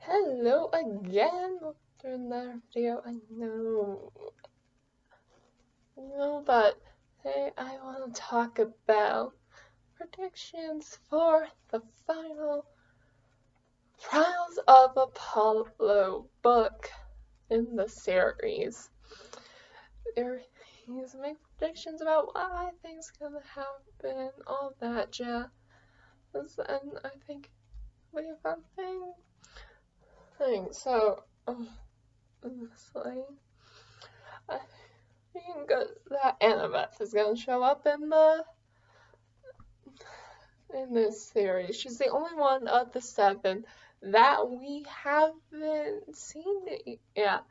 Hello again. During another video, I know, but today I want to talk about predictions for the final Trials of Apollo book in the series. He's making predictions about what I think's gonna happen, all that jazz, and I think it'll be a fun thing. So, honestly, I think that Annabeth is gonna show up in this series. She's the only one of the seven that we haven't seen yet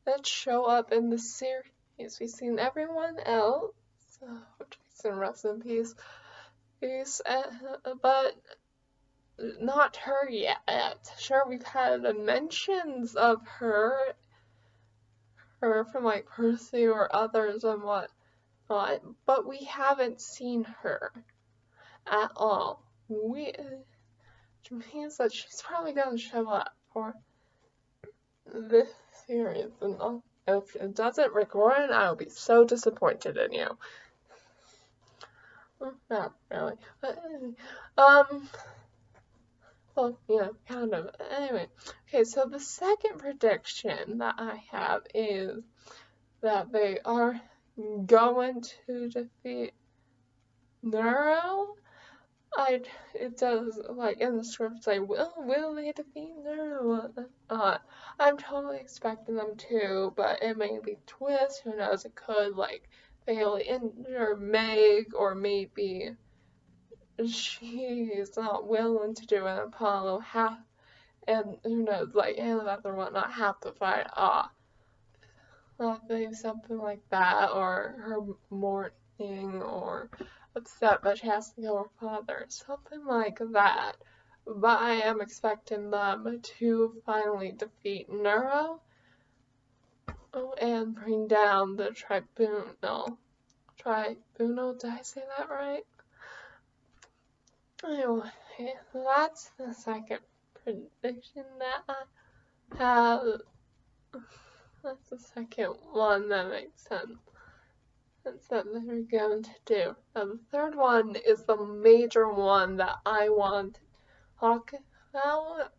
that show up in the series. We've seen everyone else. Jason, rest in peace. But not her yet. Sure, we've had mentions of her from like Percy or others and whatnot, but we haven't seen her at all. Which means that she's probably gonna show up for this series, and if it doesn't record, I'll be so disappointed in you. Not really, but well, kind of. Anyway, okay, so the second prediction that I have is that they are going to defeat Neuro. It does, like, in the script say, will they defeat Neuro? I'm totally expecting them to, but it may be twist, who knows, it could, like, fail injure Meg, or maybe she's not willing to do an Apollo and who knows, like, Annabeth or whatnot have to fight off. Maybe something like that, or her mourning, or upset that she has to kill her father, something like that. But I am expecting them to finally defeat Neuro and bring down the tribunal. Did I say that right? Anyway, that's the second prediction that I have. That's the second one that makes sense. That's what they're going to do. Now, the third one is the major one that I want to talk about,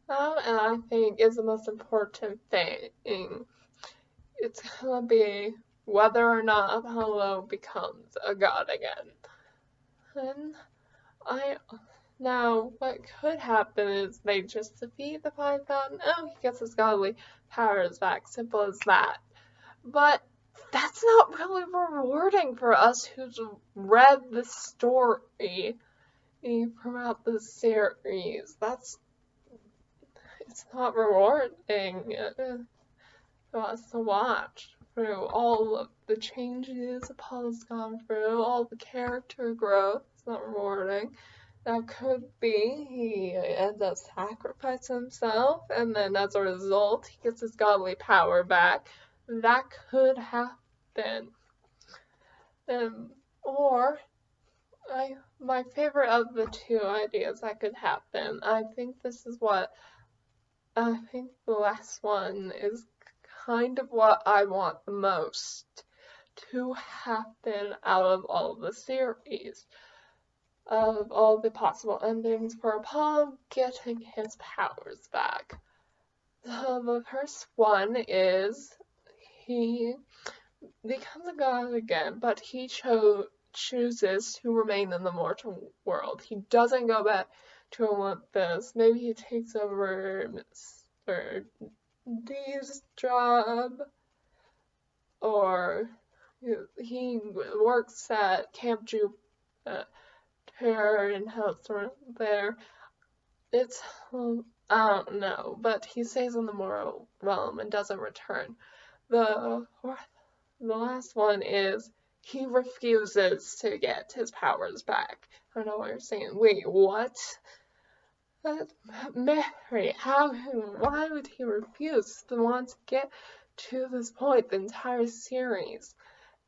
and I think is the most important thing. It's gonna be whether or not Apollo becomes a god again. And now, what could happen is they just defeat the Python. Oh, he gets his godly powers back. Simple as that. But that's not really rewarding for us who's read the story throughout the series. It's not rewarding for us to watch through all of the changes Apollo's gone through, all the character growth. It's not rewarding. That could be he ends up sacrificing himself, and then as a result, he gets his godly power back. That could happen. Or, my favorite of the two ideas that could happen, I think the last one is kind of what I want the most to happen out of all the series. Of all the possible endings for Apollo getting his powers back. The first one is he becomes a god again, but he chooses to remain in the mortal world. He doesn't go back to Olympus. Maybe he takes over Mr. D's job, or he works at Camp Jupiter and helps around there. It's, I don't know, but he stays in the moral realm and doesn't return. The last one is he refuses to get his powers back. I don't know what you're saying. Wait, what? Mary, why would he refuse to want to get to this point the entire series?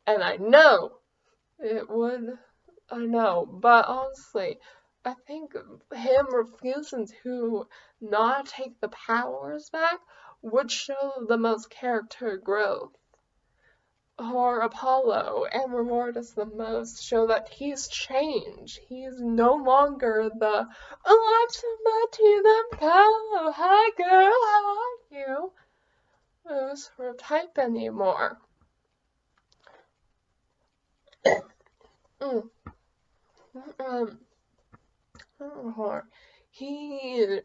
And I know it would, but honestly, I think him refusing to not take the powers back would show the most character growth. Or Apollo and reward us the most, show that he's changed. He's no longer the oh, I'm somebody the Apollo, hi girl, how are you? Sort of type anymore. Mm. He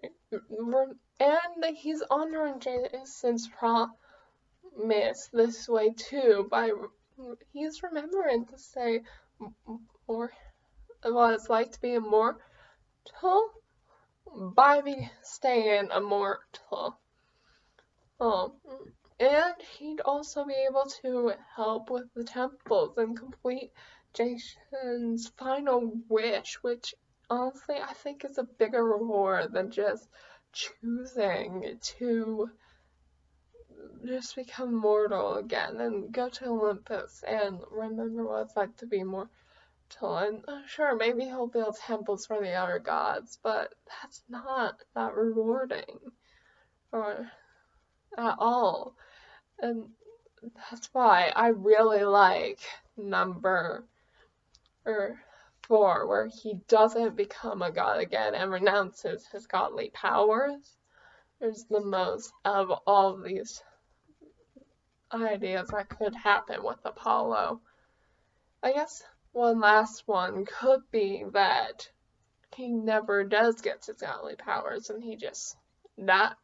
and he's honoring Jason's promise this way too by he's remembering to say more what it's like to be immortal by staying immortal. Um, and he'd also be able to help with the temples and complete Jason's final wish, which honestly I think is a bigger reward than just choosing to just become mortal again and go to Olympus and remember what it's like to be mortal. And sure, maybe he'll build temples for the other gods, but that's not that rewarding or at all. And that's why I really like number 4, where he doesn't become a god again and renounces his godly powers. There's the most of all these ideas that could happen with Apollo. I guess one last one could be that he never does get his godly powers and he just not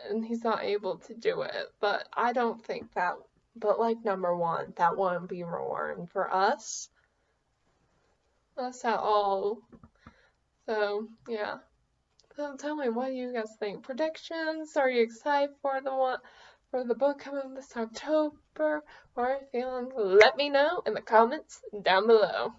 and he's not able to do it. But I don't think that but like number 1, that wouldn't be rewarding for us. That's at all. So yeah. So tell me, what do you guys think? Predictions? Are you excited for the book coming this October? Or are you feeling? Let me know in the comments down below.